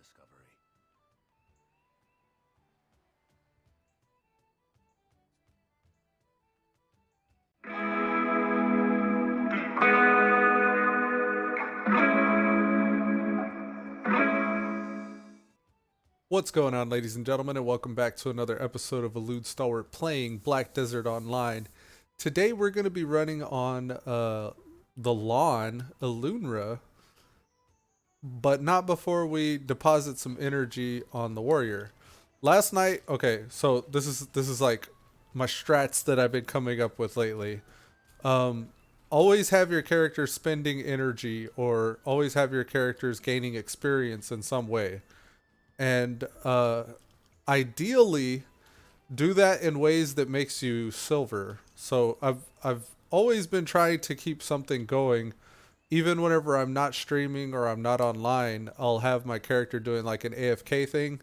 discovery. What's going on, ladies and gentlemen, and welcome back to another episode of Elude Stalwart playing Black Desert Online. Today we're going to be running on the Lahn, Elunra, but not before we deposit some energy on the warrior. Last night, okay, so this is like my strats that I've been coming up with lately. Um, Always have your characters spending energy, or always have your characters gaining experience in some way, and ideally do that in ways that makes you silver. So I've always been trying to keep something going. Even whenever I'm not streaming or I'm not online, I'll have my character doing like an AFK thing.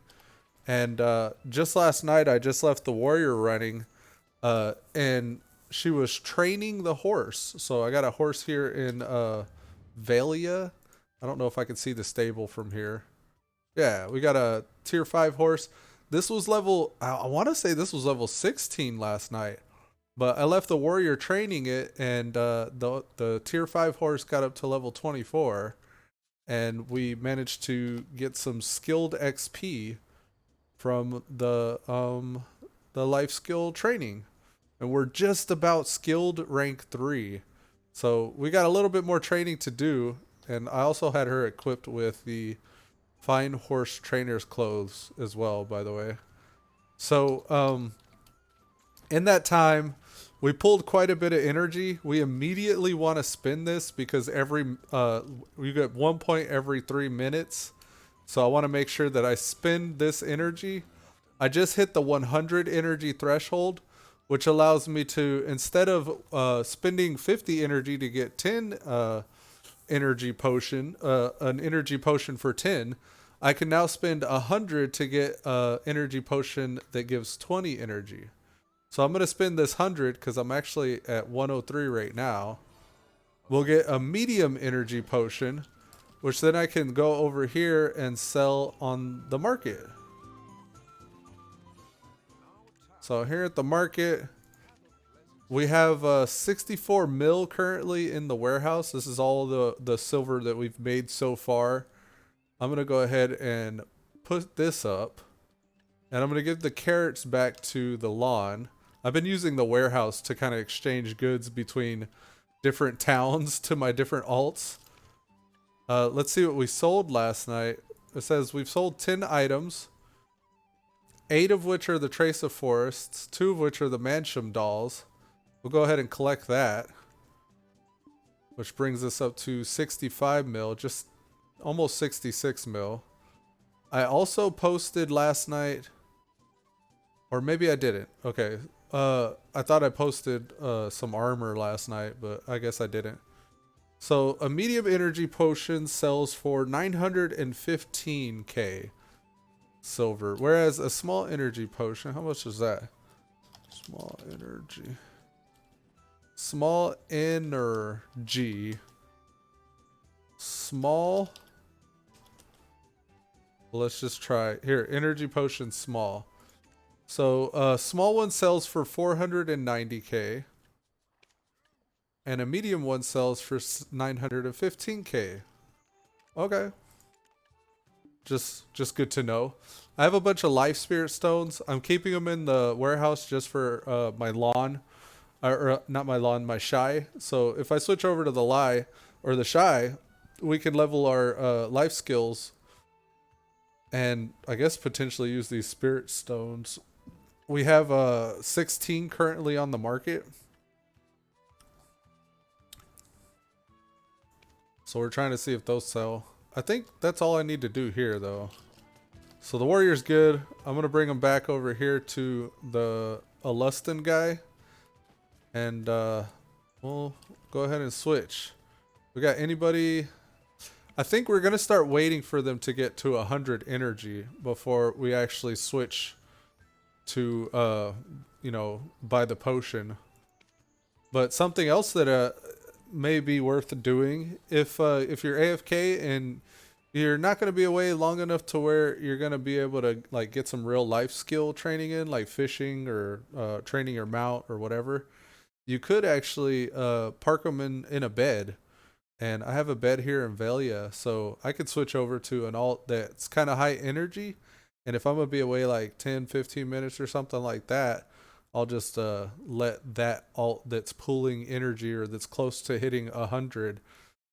And just last night, I just left the warrior running, and she was training the horse. So I got a horse here in Valia. I don't know if I can see the stable from here. Yeah, we got a tier 5 horse. This was level, I want to say this was level 16 last night. But I left the warrior training it, and the tier 5 horse got up to level 24. And we managed to get some skilled XP from the life skill training. And we're just about skilled rank 3. So we got a little bit more training to do. And I also had her equipped with the fine horse trainer's clothes as well, by the way. So, in that time, we pulled quite a bit of energy. We immediately want to spin this because we get 1 point every 3 minutes. So I want to make sure that I spend this energy. I just hit the 100 energy threshold, which allows me to, instead of spending 50 energy to get 10 an energy potion for 10, I can now spend 100 to get energy potion that gives 20 energy. So I'm going to spend this 100 because I'm actually at 103 right now. We'll get a medium energy potion, which then I can go over here and sell on the market. So here at the market, we have 64 mil currently in the warehouse. This is all the silver that we've made so far. I'm going to go ahead and put this up. And I'm going to give the carrots back to the Lahn. I've been using the warehouse to kind of exchange goods between different towns to my different alts. Let's see what we sold last night. It says we've sold 10 items, 8 of which are the Trace of Forests, 2 of which are the Mansham dolls. We'll go ahead and collect that, which brings us up to 65 mil, just almost 66 mil. I also posted last night, or maybe I didn't. Okay. I thought I posted some armor last night, but I guess I didn't. So a medium energy potion sells for 915k silver, whereas a small energy potion, how much is that? Small energy. Small energy. Small. Well, let's just try here. Energy potion small. So small one sells for 490k, and a medium one sells for 915k. Okay, just good to know. I have a bunch of life spirit stones. I'm keeping them in the warehouse just for my lawn, or not my lawn, my shy. So if I switch over to the lie or the shy, we can level our life skills, and I guess potentially use these spirit stones. We have 16 currently on the market. So we're trying to see if those sell. I think that's all I need to do here, though. So the warrior's good. I'm going to bring him back over here to the Alustin guy. And we'll go ahead and switch. We got anybody... I think we're going to start waiting for them to get to 100 energy before we actually switch to, buy the potion. But something else that may be worth doing, if you're AFK and You're not going to be away long enough to where you're going to be able to like get some real life skill training in, like fishing or training your mount or whatever. You could actually park them in a bed. And I have a bed here in Velia, so I could switch over to an alt that's kind of high energy. And if I'm going to be away like 10, 15 minutes or something like that, I'll just let that alt that's pulling energy or that's close to hitting 100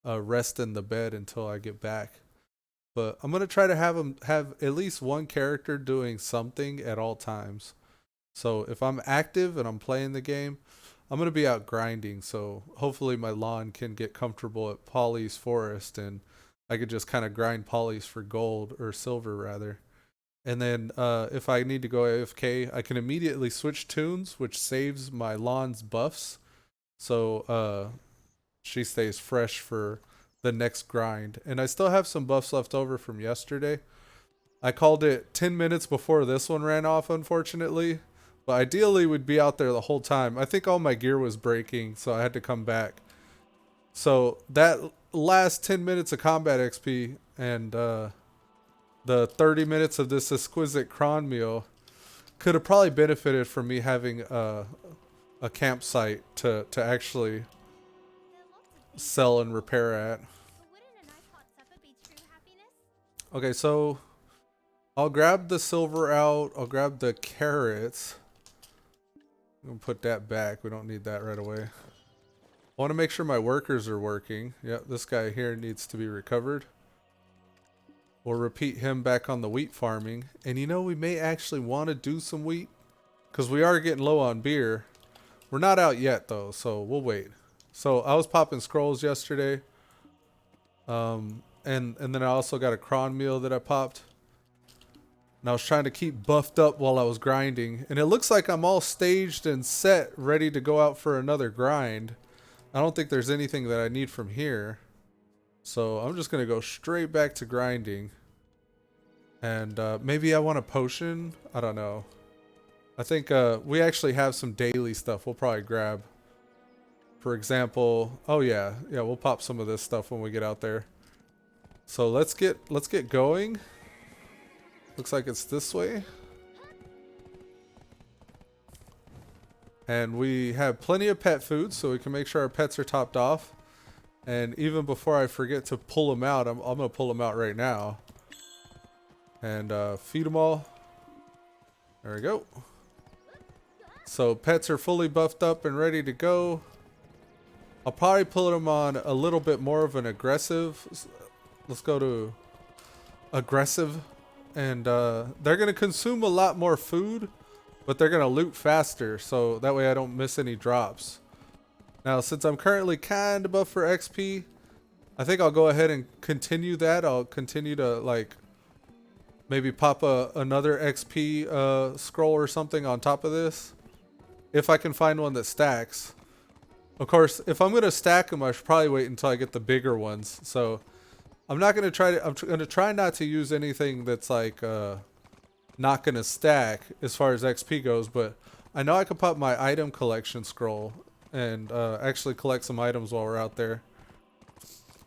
rest in the bed until I get back. But I'm gonna try to have them have at least one character doing something at all times. So if I'm active and I'm playing the game, I'm gonna be out grinding. So hopefully my Lahn can get comfortable at Polly's Forest, and I could just kind of grind Polly's for gold or silver rather. And then if I need to go AFK, I can immediately switch tunes, which saves my Lahn's buffs. So she stays fresh for the next grind. And I still have some buffs left over from yesterday. I called it 10 minutes before this one ran off, unfortunately. But ideally, we'd be out there the whole time. I think all my gear was breaking, so I had to come back. So that last 10 minutes of combat XP and the 30 minutes of this exquisite cron meal could have probably benefited from me having a campsite to actually sell and repair at. Okay, so I'll grab the silver out. I'll grab the carrots. I'm gonna put that back. We don't need that right away. I want to make sure my workers are working. Yep, this guy here needs to be recovered. We'll repeat him back on the wheat farming. And you know, we may actually want to do some wheat because we are getting low on beer. We're not out yet though, so we'll wait. So I was popping scrolls yesterday. And then I also got a cron meal that I popped. And I was trying to keep buffed up while I was grinding. And it looks like I'm all staged and set, ready to go out for another grind. I don't think there's anything that I need from here. So I'm just going to go straight back to grinding. And maybe I want a potion. I don't know. I think we actually have some daily stuff we'll probably grab. For example, oh yeah, we'll pop some of this stuff when we get out there. So let's get going. Looks like it's this way. And we have plenty of pet food, so we can make sure our pets are topped off. And even before I forget to pull them out, I'm going to pull them out right now. And feed them all. There we go. So pets are fully buffed up and ready to go. I'll probably put them on a little bit more of an aggressive. Let's go to aggressive. And they're going to consume a lot more food, but they're going to loot faster. So that way I don't miss any drops. Now, since I'm currently kind of buffed for XP, I think I'll go ahead and continue that. I'll continue to like maybe pop another XP scroll or something on top of this. If I can find one that stacks. Of course, if I'm going to stack them, I should probably wait until I get the bigger ones. So I'm not going to try to, I'm going to try not to use anything that's like not going to stack as far as XP goes, but I know I could pop my item collection scroll and actually collect some items while we're out there.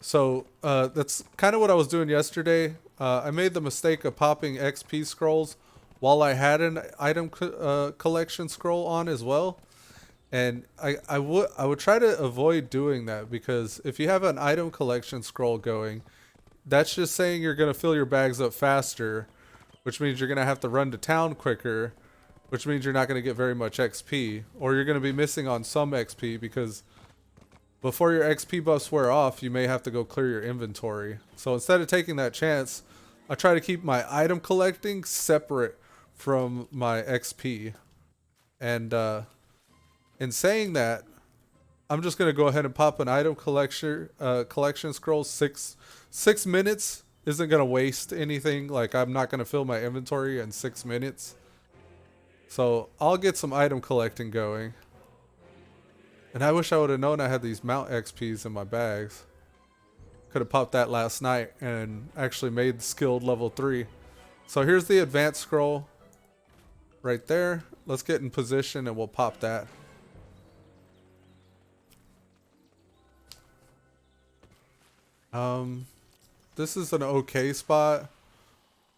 So that's kind of what I was doing yesterday. I made the mistake of popping XP scrolls while I had an item collection scroll on as well. And I would try to avoid doing that, because if you have an item collection scroll going, that's just saying you're going to fill your bags up faster, which means you're going to have to run to town quicker, which means you're not going to get very much XP, or you're going to be missing on some XP, because before your XP buffs wear off, you may have to go clear your inventory. So instead of taking that chance, I try to keep my item collecting separate from my XP. And in saying that, I'm just going to go ahead and pop an item collection scroll. 6 minutes isn't going to waste anything. Like, I'm not going to fill my inventory in 6 minutes. So I'll get some item collecting going. And I wish I would have known I had these mount XPs in my bags. Could have popped that last night and actually made skilled level 3. So here's the advanced scroll right there. Let's get in position and we'll pop that. this is an okay spot. I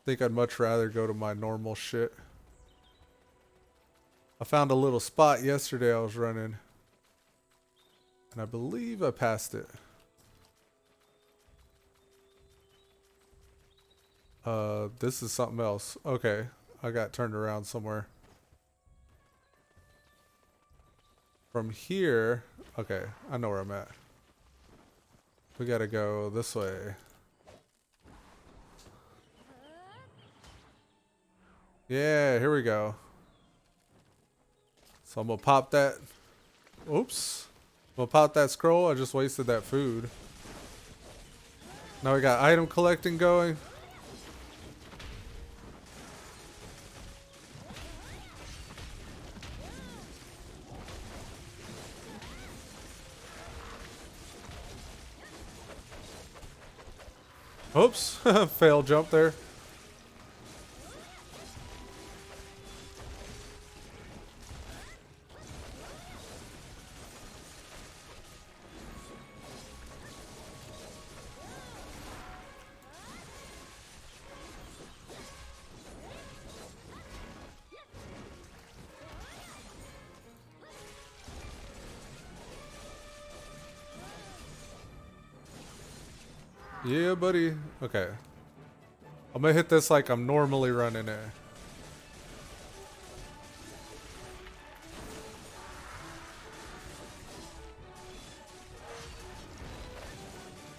think I'd much rather go to my normal shit. I found a little spot yesterday I was running. And I believe I passed it. This is something else. Okay, I got turned around somewhere. From here, okay, I know where I'm at. We gotta go this way. Yeah, here we go. So I'm gonna pop that. Oops. I'm gonna pop that scroll. I just wasted that food. Now we got item collecting going. Oops, fail jump there. Yeah, buddy. Okay. I'm gonna hit this like I'm normally running it.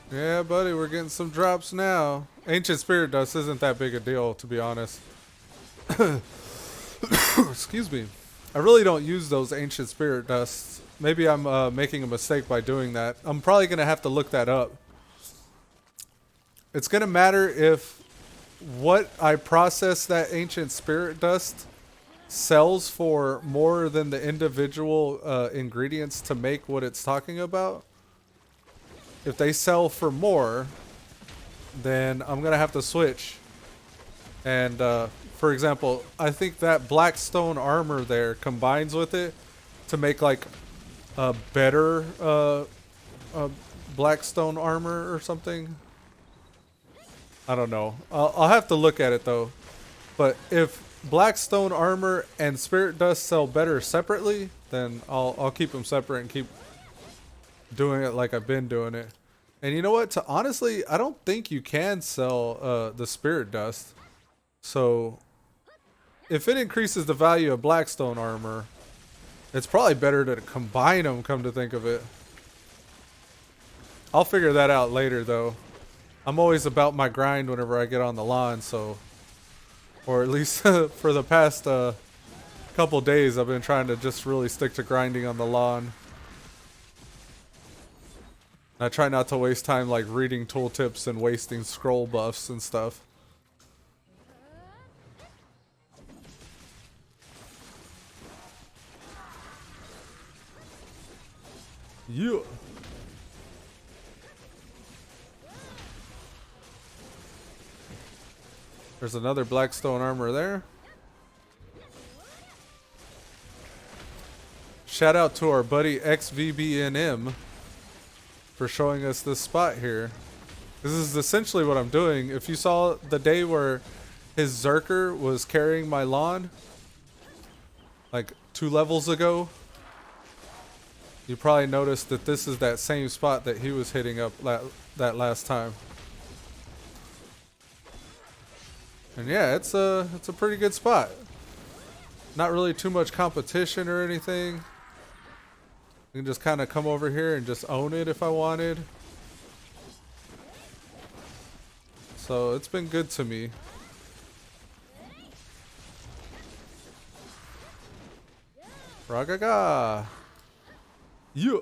Yeah, buddy, we're getting some drops now. Ancient Spirit Dust isn't that big a deal, to be honest. Excuse me. I really don't use those Ancient Spirit Dusts. Maybe I'm making a mistake by doing that. I'm probably gonna have to look that up. It's gonna matter if what I process that Ancient Spirit Dust sells for more than the individual ingredients to make what it's talking about. If they sell for more, then I'm gonna have to switch. And for example, I think that black stone armor there combines with it to make like a better black stone armor or something. I don't know. I'll have to look at it though. But if black stone armor and spirit dust sell better separately, then I'll keep them separate and keep doing it like I've been doing it. And you know what? Honestly, I don't think you can sell the spirit dust. So if it increases the value of blackstone armor, it's probably better to combine them, come to think of it. I'll figure that out later though. I'm always about my grind whenever I get on the Lahn, so, or at least for the past couple days I've been trying to just really stick to grinding on the Lahn. I try not to waste time like reading tooltips and wasting scroll buffs and stuff. Yeah. There's another blackstone armor there. Shout out to our buddy XVBNM for showing us this spot here. This is essentially what I'm doing. If you saw the day where his Zerker was carrying my Lahn, like 2 levels ago, you probably noticed that this is that same spot that he was hitting up that last time. And yeah, it's a pretty good spot. Not really too much competition or anything. I can just kind of come over here and just own it if I wanted. So it's been good to me. Ragaga. Yeah.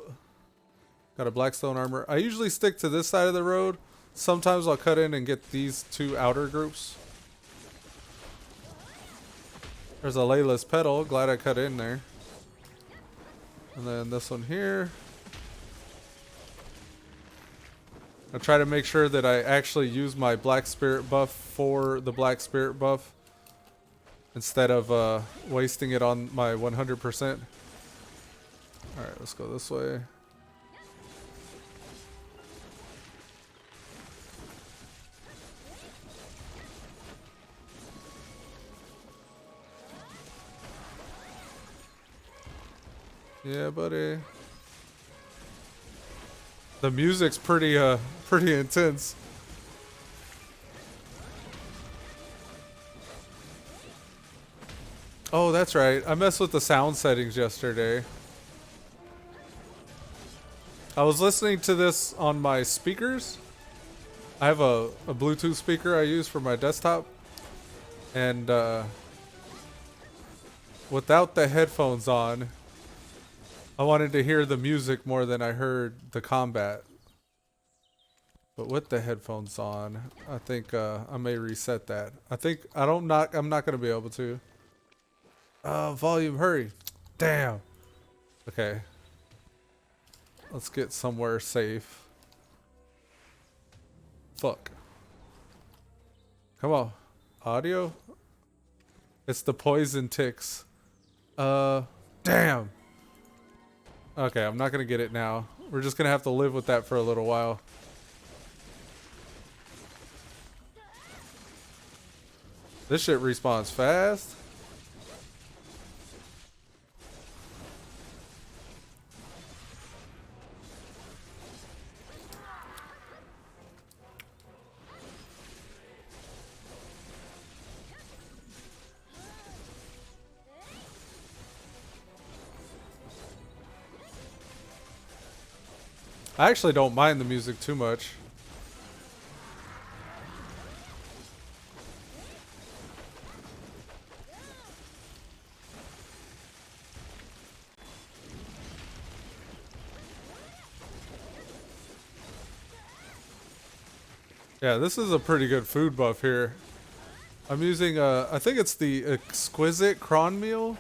Got a blackstone armor. I usually stick to this side of the road. Sometimes I'll cut in and get these 2 outer groups. There's a Layla's Petal. Glad I cut in there. And then this one here. I try to make sure that I actually use my black spirit buff for the black spirit buff instead of wasting it on my 100%. Alright, let's go this way. Yeah, buddy. The music's pretty intense. Oh, that's right. I messed with the sound settings yesterday. I was listening to this on my speakers. I have a Bluetooth speaker I use for my desktop. And without the headphones on, I wanted to hear the music more than I heard the combat. But with the headphones on, I think I may reset that. I'm not gonna be able to. Volume, hurry. Damn. Okay. Let's get somewhere safe. Fuck. Come on. Audio? It's the poison ticks. Damn. Okay, I'm not gonna get it now. We're just gonna have to live with that for a little while. This shit respawns fast. I actually don't mind the music too much. Yeah, this is a pretty good food buff here. I'm using I think it's the exquisite cron meal.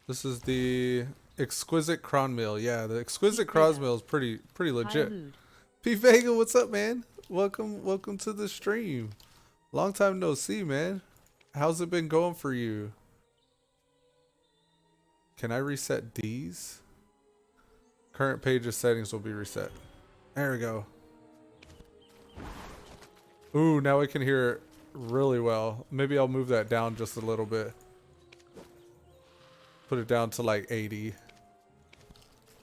This is the exquisite cron meal. Yeah, the exquisite cron meal is pretty legit. P Vega, what's up, man? Welcome to the stream. Long time no see, man. How's it been going for you? Can I reset these? Current page of settings will be reset. There we go. Ooh, now we can hear it really well. Maybe I'll move that down just a little bit. Put it down to like 80. A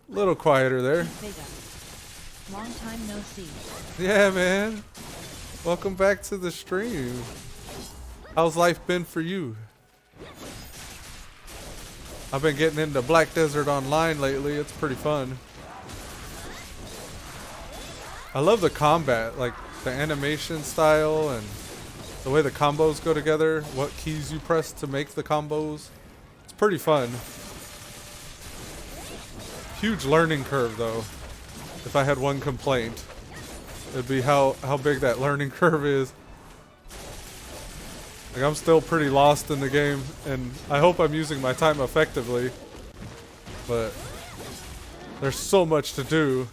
little quieter there. Long time no see. Yeah, man. Welcome back to the stream. How's life been for you? I've been getting into Black Desert Online lately. It's pretty fun. I love the combat, like the animation style and the way the combos go together, what keys you press to make the combos. It's pretty fun. Huge learning curve though. If I had one complaint, it'd be how big that learning curve is. Like, I'm still pretty lost in the game, and I hope I'm using my time effectively. But there's so much to do.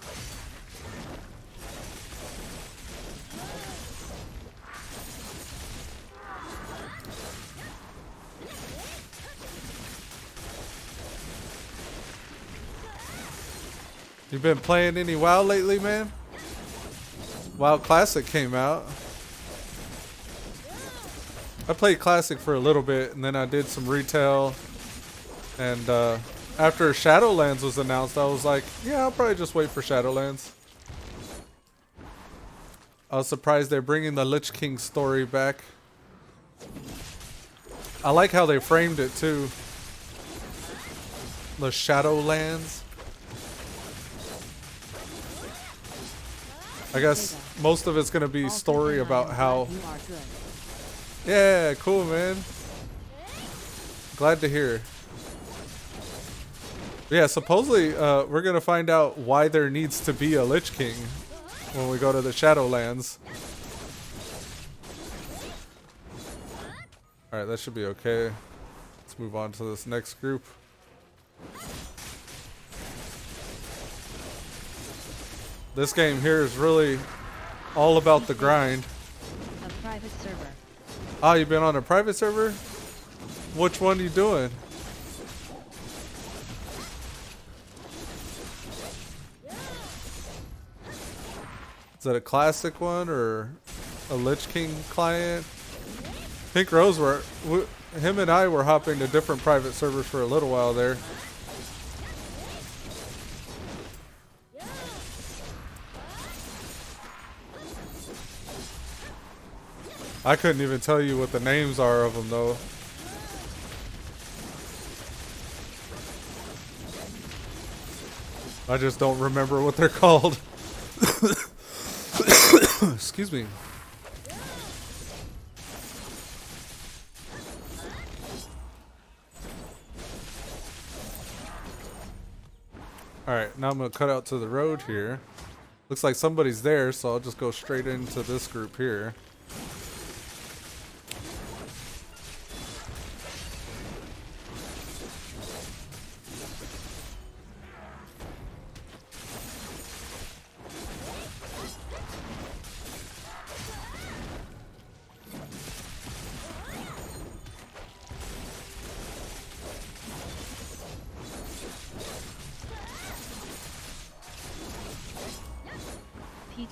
You been playing any WoW lately, man? WoW Classic came out. I played Classic for a little bit, and then I did some retail. And after Shadowlands was announced, I was like, yeah, I'll probably just wait for Shadowlands. I was surprised they're bringing the Lich King story back. I like how they framed it, too. The Shadowlands. I guess most of it's going to be story about how... Yeah, cool, man. Glad to hear. Yeah, supposedly we're going to find out why there needs to be a Lich King when we go to the Shadowlands. Alright, that should be okay. Let's move on to this next group. This game here is really all about the grind. A private server. Ah, you've been on a private server? Which one are you doing? Is that a classic one or a Lich King client? Pink Rose him and I were hopping to different private servers for a little while there. I couldn't even tell you what the names are of them though. I just don't remember what they're called. Excuse me. Alright, now I'm going to cut out to the road here. Looks like somebody's there, so I'll just go straight into this group here.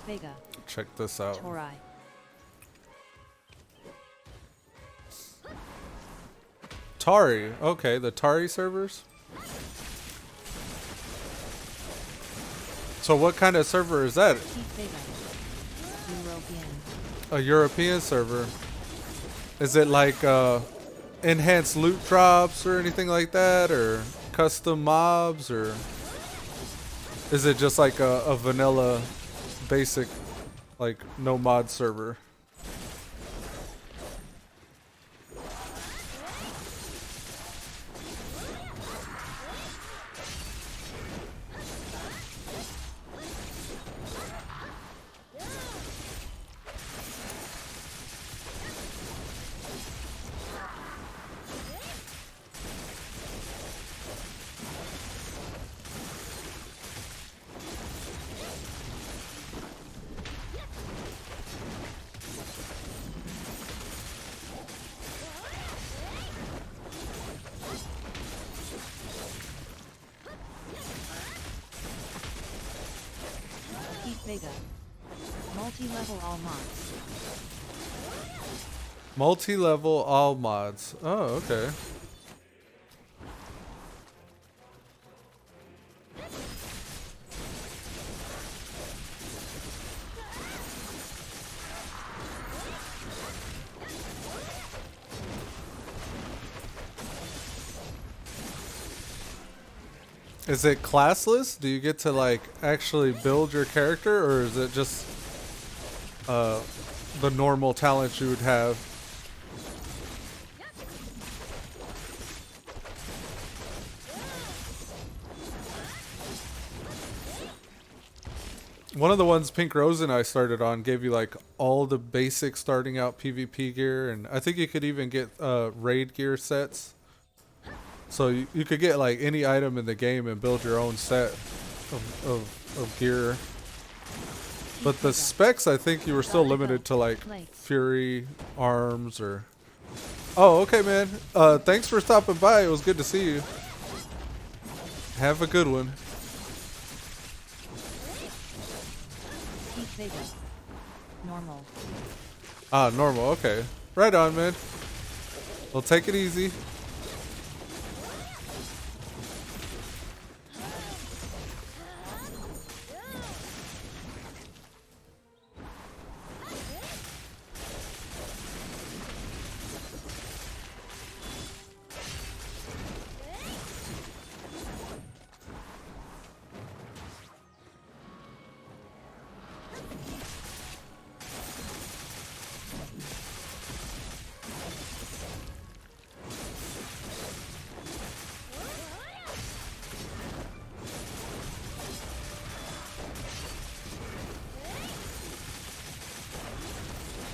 Vega. Check this out. Torai. Tari. Okay, the Tari servers. So what kind of server is that? European. A European server. Is it like enhanced loot drops or anything like that, or custom mobs, or is it just like a vanilla basic, like no mod server? Vega. Multi-level all mods. Multi-level all mods. Oh, okay. Is it classless? Do you get to like actually build your character, or is it just the normal talents you would have? One of the ones Pink Rose and I started on gave you like all the basic starting out PvP gear, and I think you could even get raid gear sets. So you could get like any item in the game and build your own set of gear. But the specs, I think you were still limited to like Fury, Arms, or... Oh, okay, man. Thanks for stopping by. It was good to see you. Have a good one. Normal. Ah, normal. Okay. Right on, man. Well, take it easy.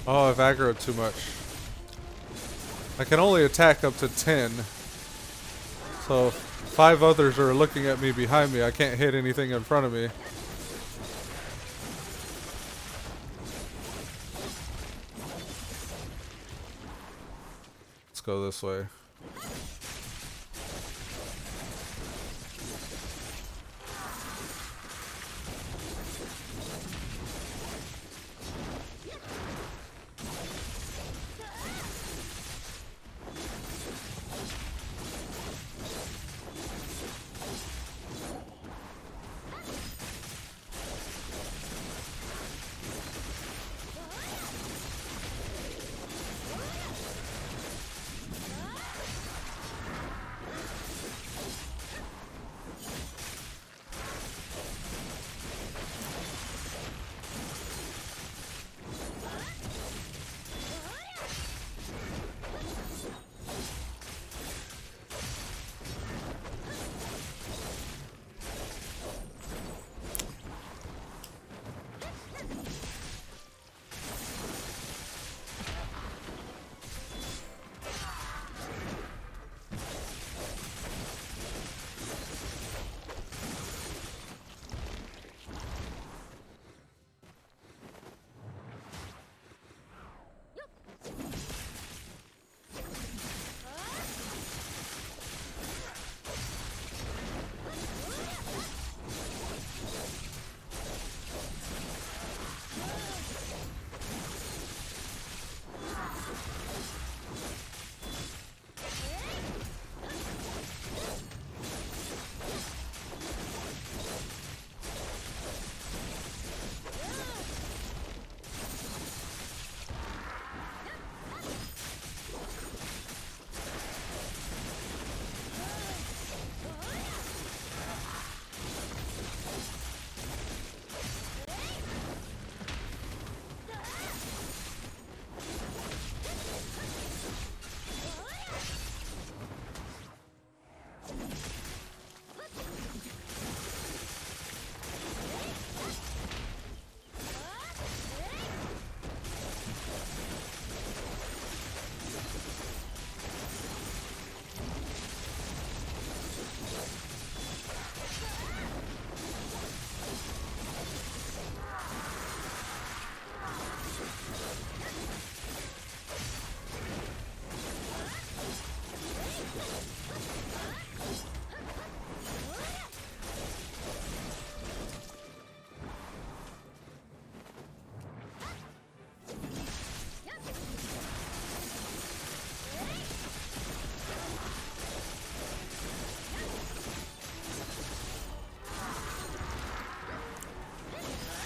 Oh, I've aggroed too much. I can only attack up to 10. So 5 others are looking at me behind me. I can't hit anything in front of me. Let's go this way.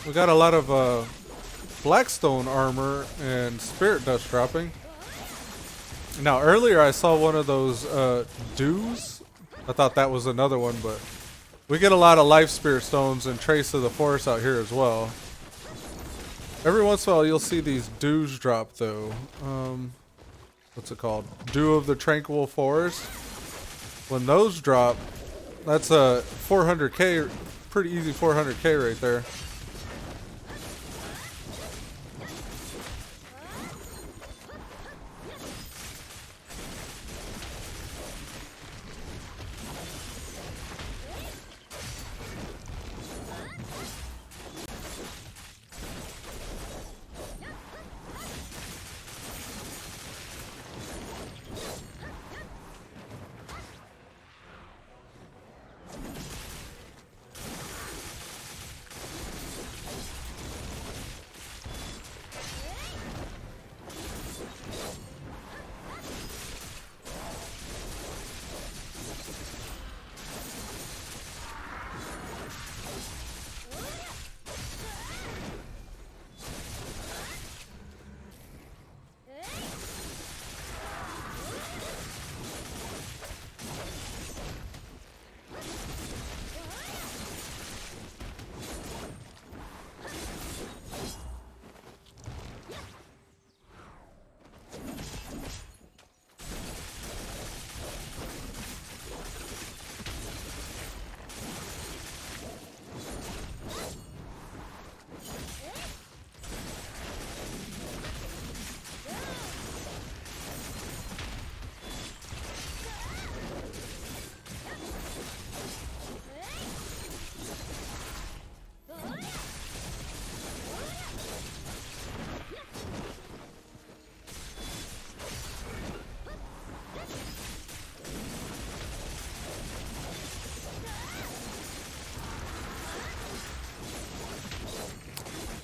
We got a lot of Blackstone armor and spirit dust dropping. Now earlier I saw one of those dews. I thought that was another one, but we get a lot of life spirit stones and trace of the forest out here as well. Every once in a while you'll see these dews drop though. What's it called? Dew of the Tranquil Forest. When those drop, that's a 400k, pretty easy 400k right there.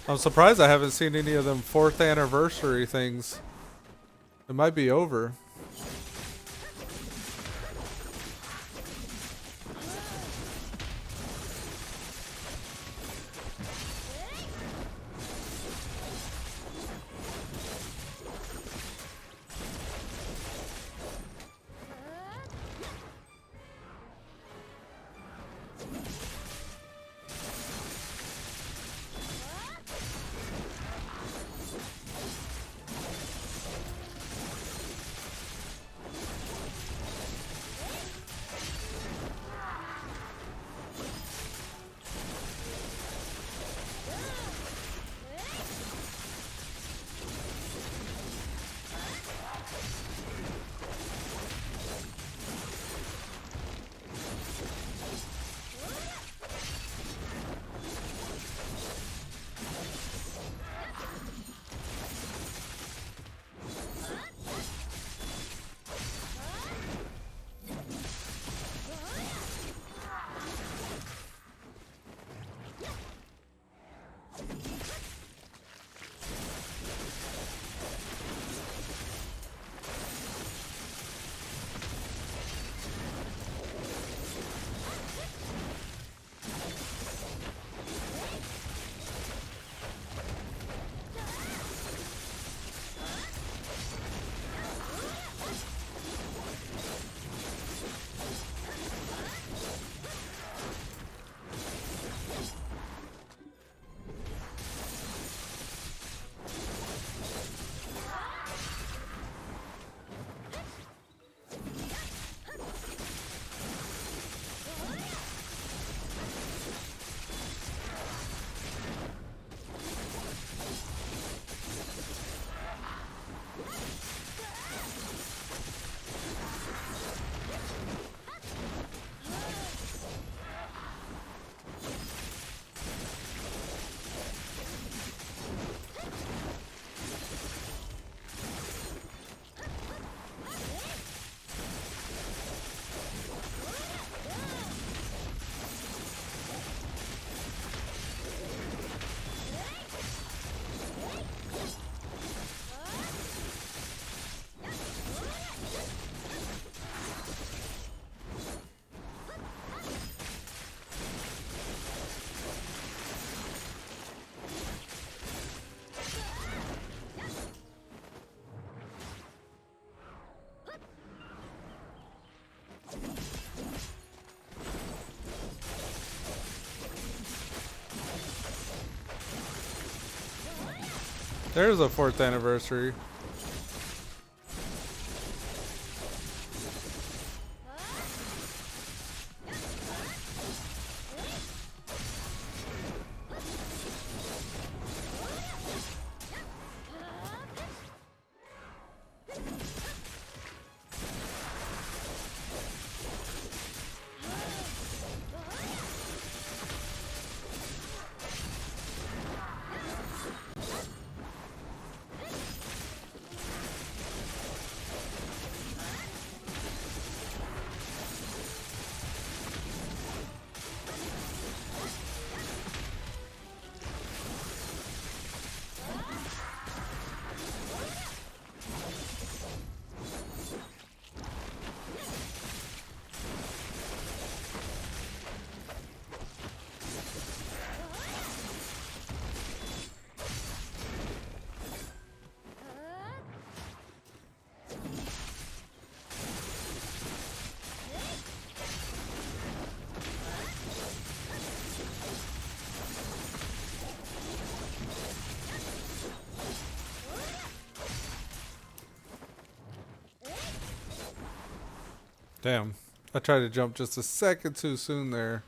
I'm surprised I haven't seen any of them 4th anniversary things. It might be over. There's a 4th anniversary. Damn. I tried to jump just a second too soon there.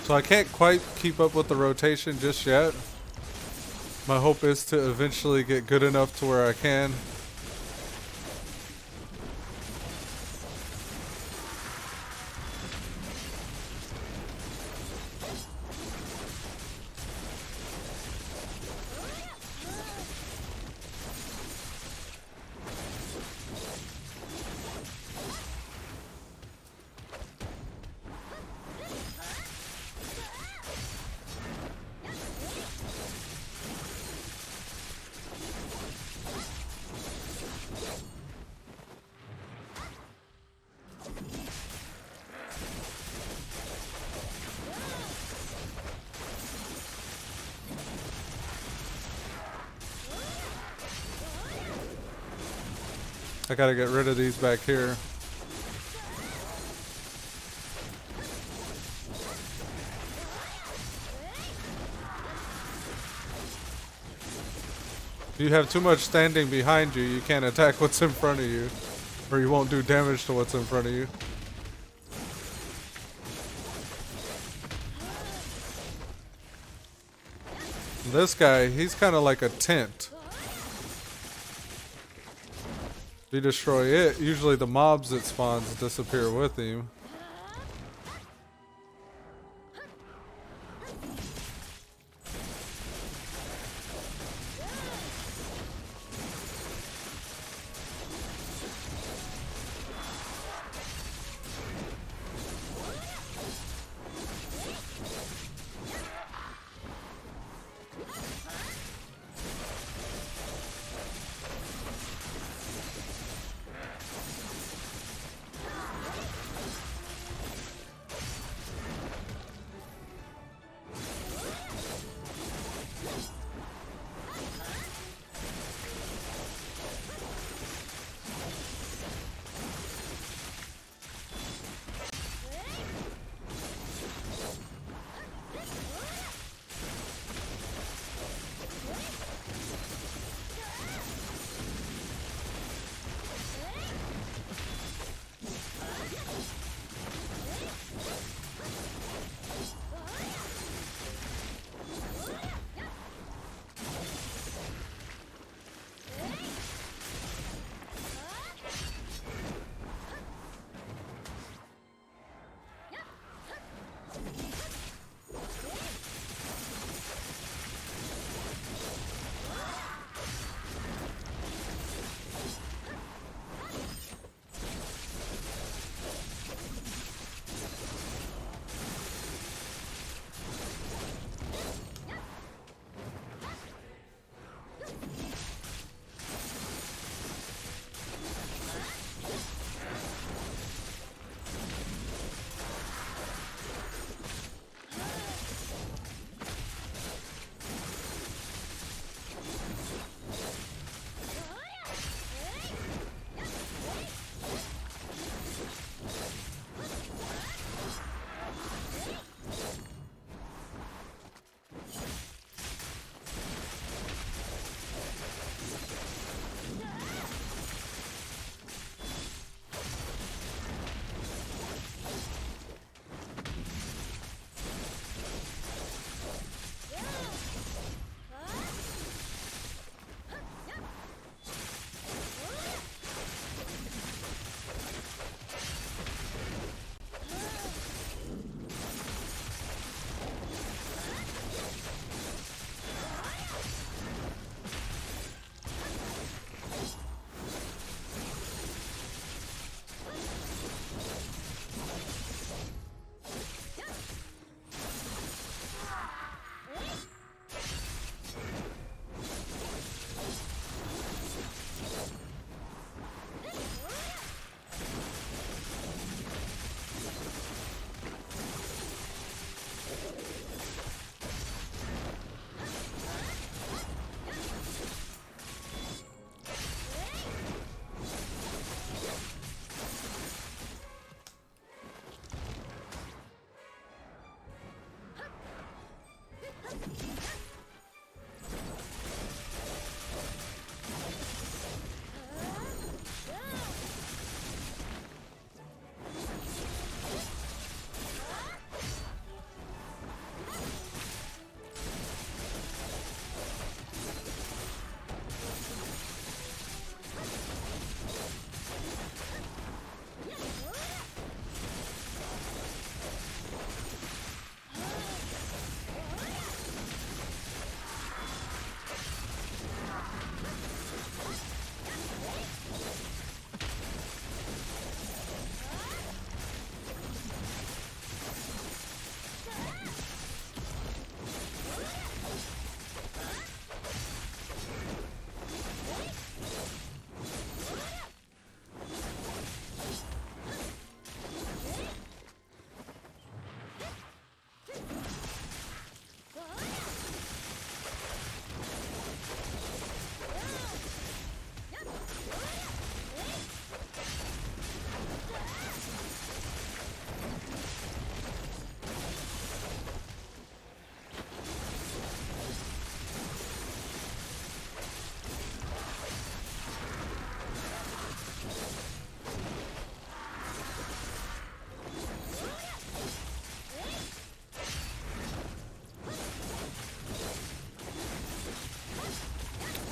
So I can't quite keep up with the rotation just yet. My hope is to eventually get good enough to where I can. I gotta get rid of these back here. If you have too much standing behind you, you can't attack what's in front of you. Or you won't do damage to what's in front of you. This guy, he's kind of like a tent. If you destroy it, usually the mobs it spawns disappear with him.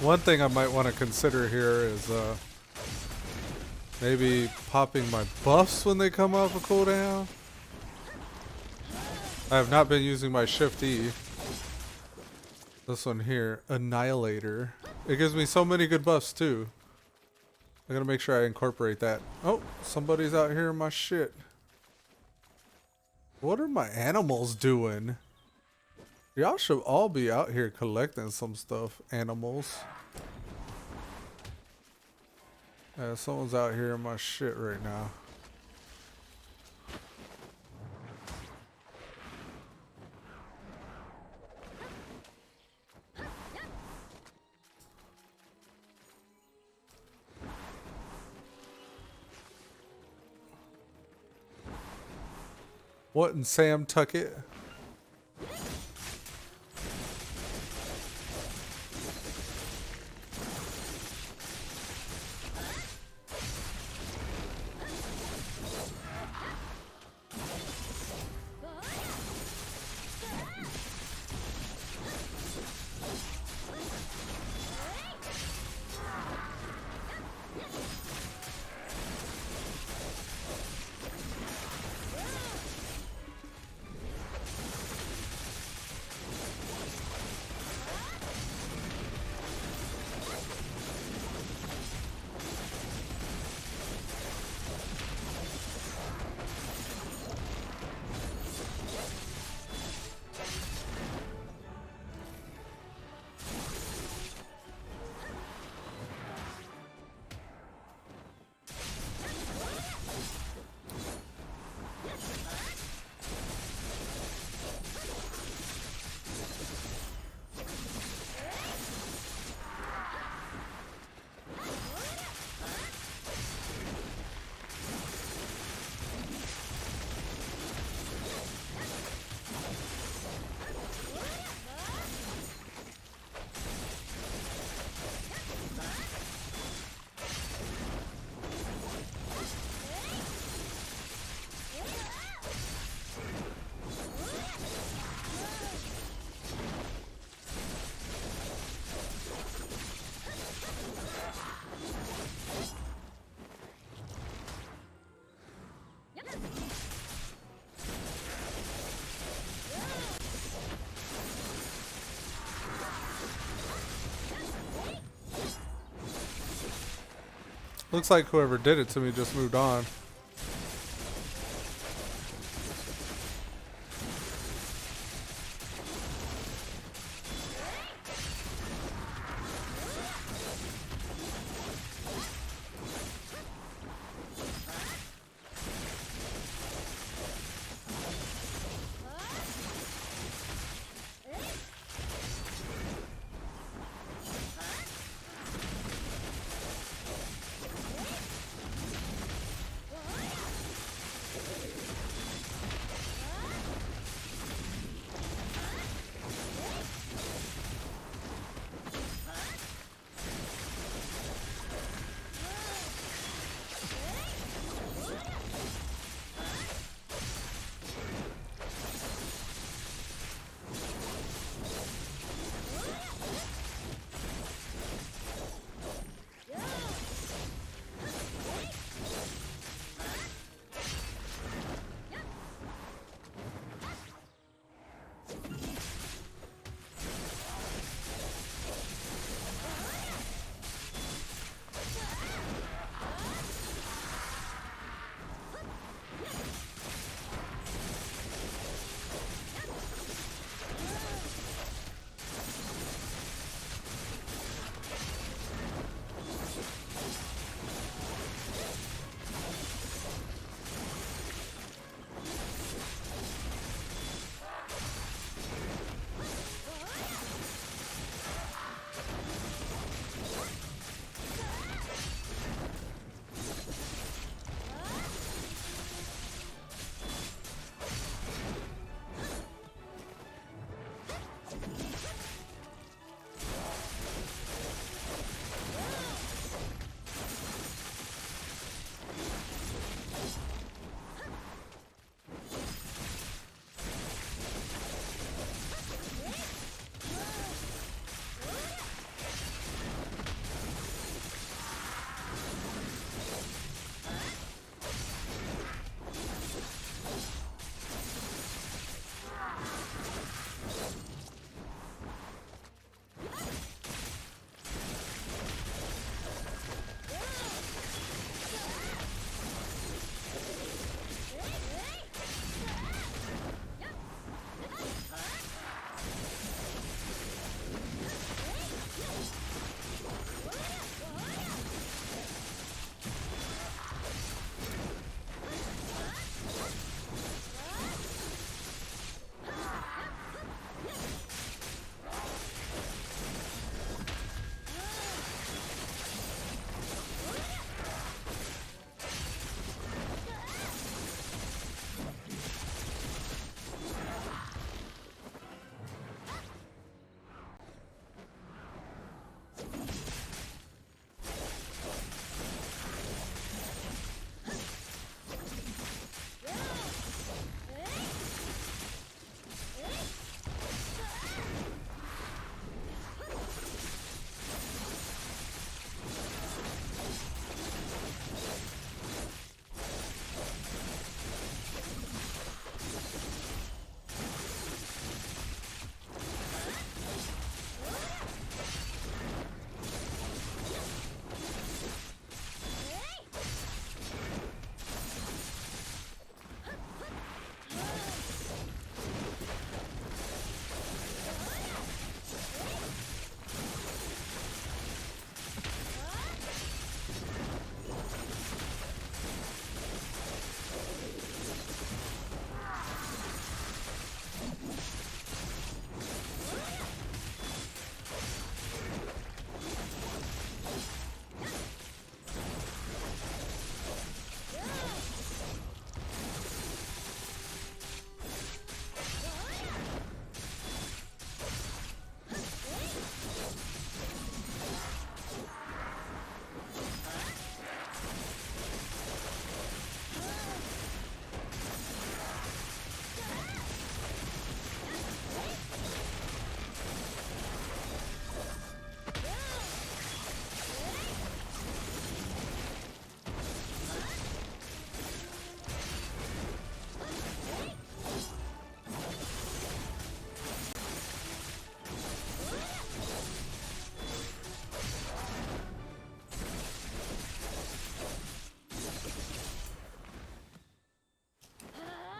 One thing I might want to consider here is maybe popping my buffs when they come off a cooldown. I have not been using my Shift E. This one here, Annihilator. It gives me so many good buffs too. I gotta make sure I incorporate that. Oh, somebody's out here in my shit. What are my animals doing? Y'all should all be out here collecting some stuff, animals. Yeah, someone's out here in my shit right now. What in Sam Tuckett? Looks like whoever did it to me just moved on.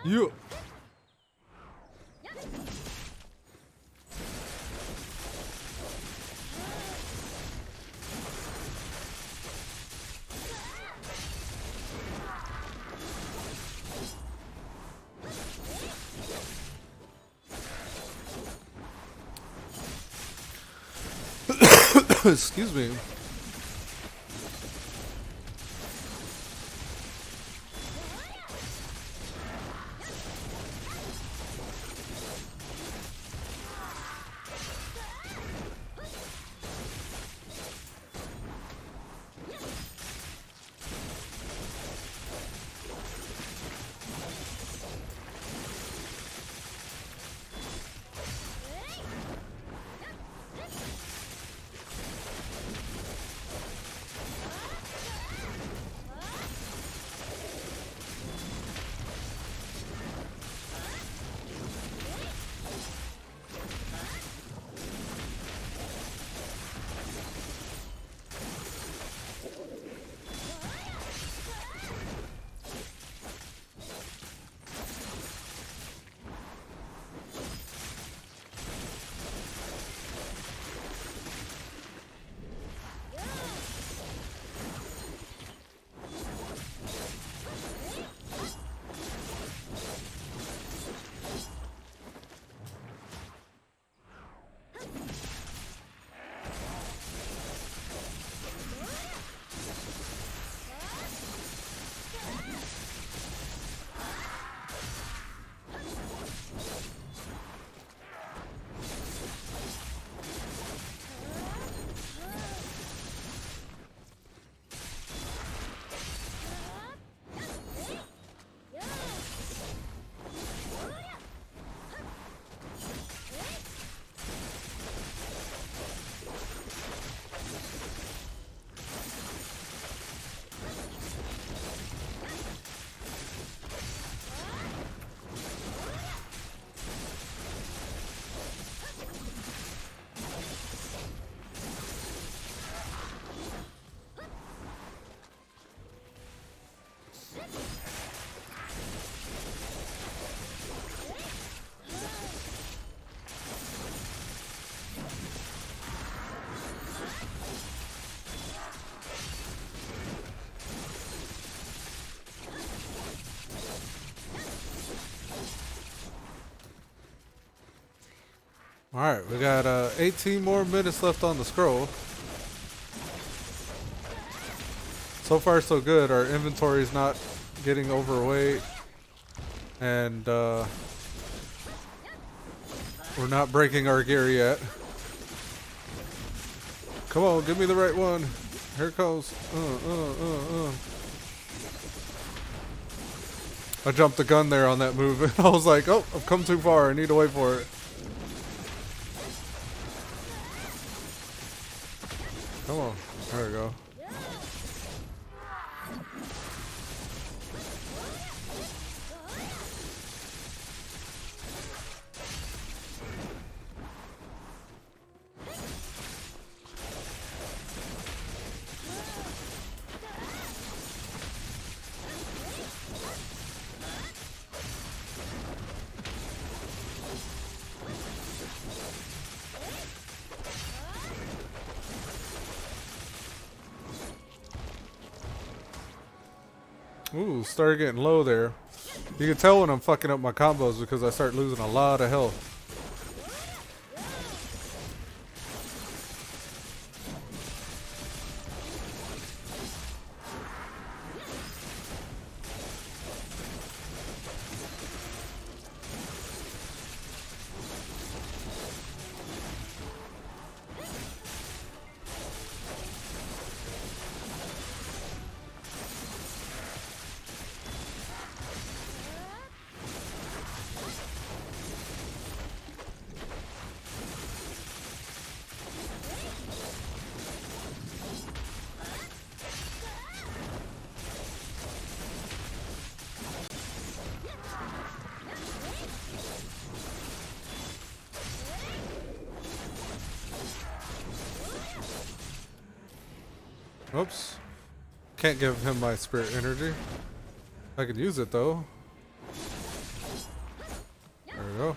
You. Excuse me. Alright, we got 18 more minutes left on the scroll. So far so good. Our inventory's not getting overweight. And we're not breaking our gear yet. Come on, give me the right one. Here it goes. I jumped the gun there on that move. I was like, oh, I've come too far. I need to wait for it. Come on. There we go. Ooh, started getting low there. You can tell when I'm fucking up my combos because I start losing a lot of health. Oops. Can't give him my spirit energy. I could use it though. go.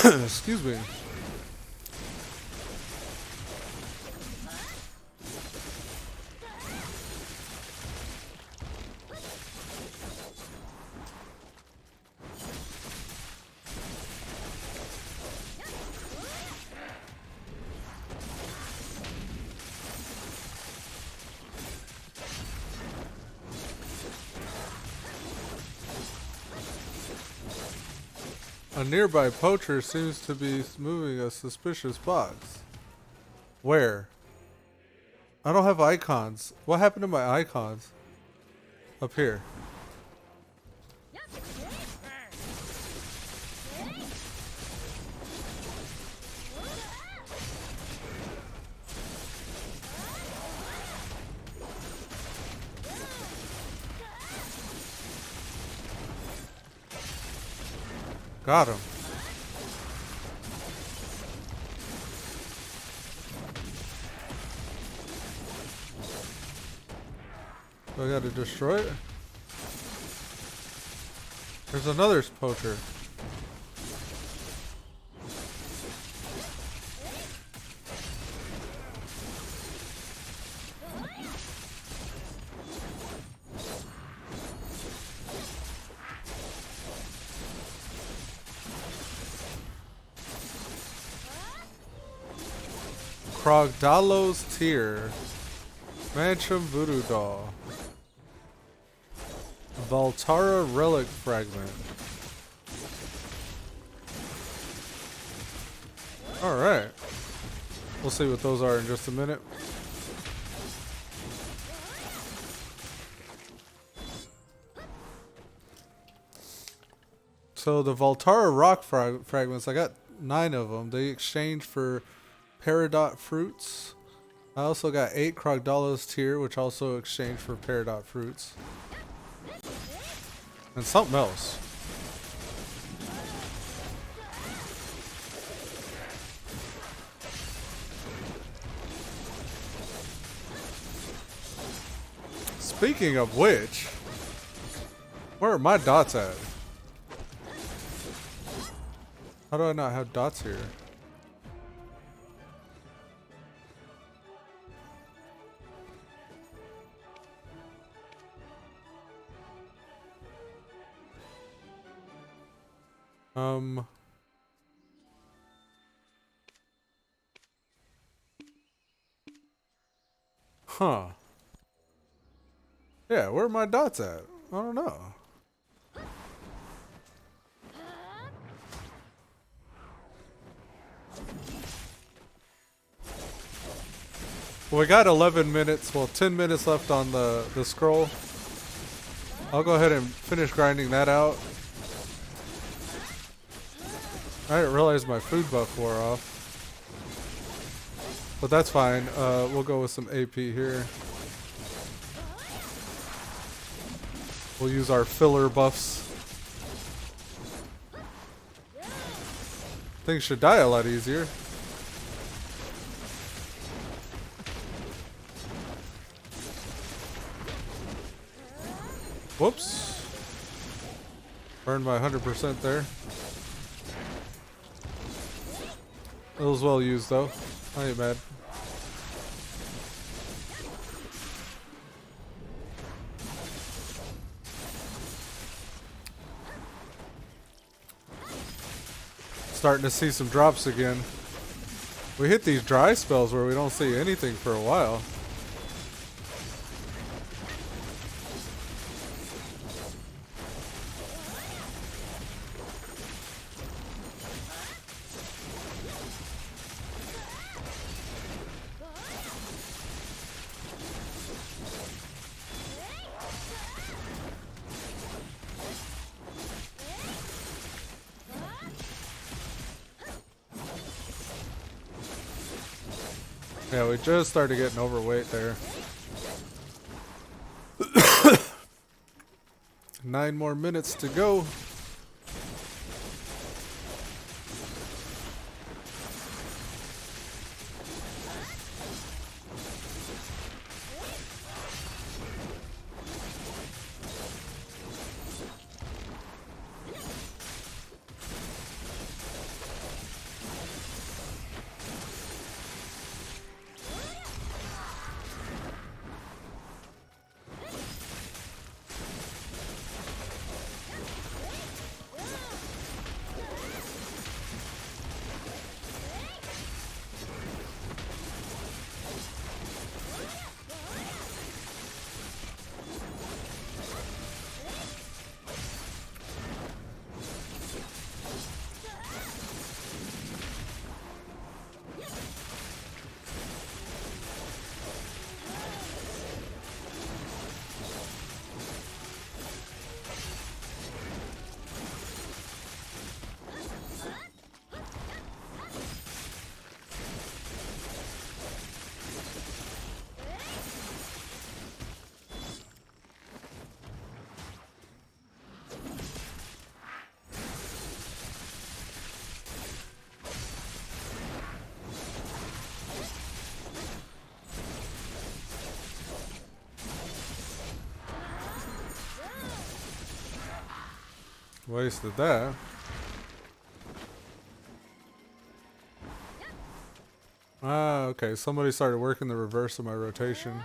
Excuse me. A nearby poacher seems to be moving a suspicious box. Where? I don't have icons. What happened to my icons? Up here. Got him. Do I gotta destroy it? There's another poacher. Krogdalo's Tear. Mancham Voodoo Doll. Valtara Relic Fragment. Alright. We'll see what those are in just a minute. So the Valtara rock fragments, I got 9 of them. They exchange for Peridot fruits. I also got 8 Krogdalo's Tear, which also exchange for Peridot fruits. And something else. Speaking of which, where are my dots at? How do I not have dots here? Huh. Yeah, where are my dots at? I don't know. Well, we got 11 minutes, well 10 minutes left on the scroll. I'll go ahead and finish grinding that out. I didn't realize my food buff wore off. But that's fine. We'll go with some AP here. We'll use our filler buffs. Things should die a lot easier. Whoops. Burned by 100% there. It was well used though. I ain't mad. Starting to see some drops again. We hit these dry spells where we don't see anything for a while. Yeah, we just started getting overweight there. 9 more minutes to go. Wasted that. Ah, okay. Somebody started working the reverse of my rotation.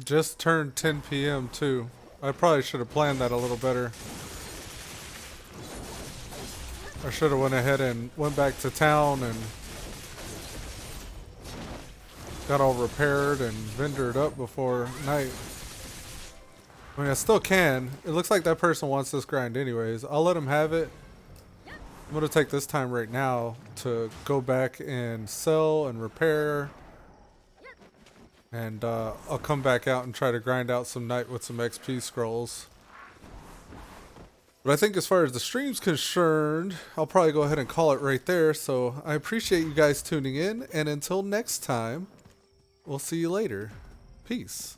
Just turned 10 p.m. too. I probably should have planned that a little better. I should have went ahead and went back to town and got all repaired and vendored up before night. I mean, I still can. It looks like that person wants this grind anyways. I'll let him have it. I'm going to take this time right now to go back and sell and repair. And I'll come back out and try to grind out some night with some XP scrolls. But I think as far as the stream's concerned, I'll probably go ahead and call it right there. So I appreciate you guys tuning in. And until next time, we'll see you later. Peace.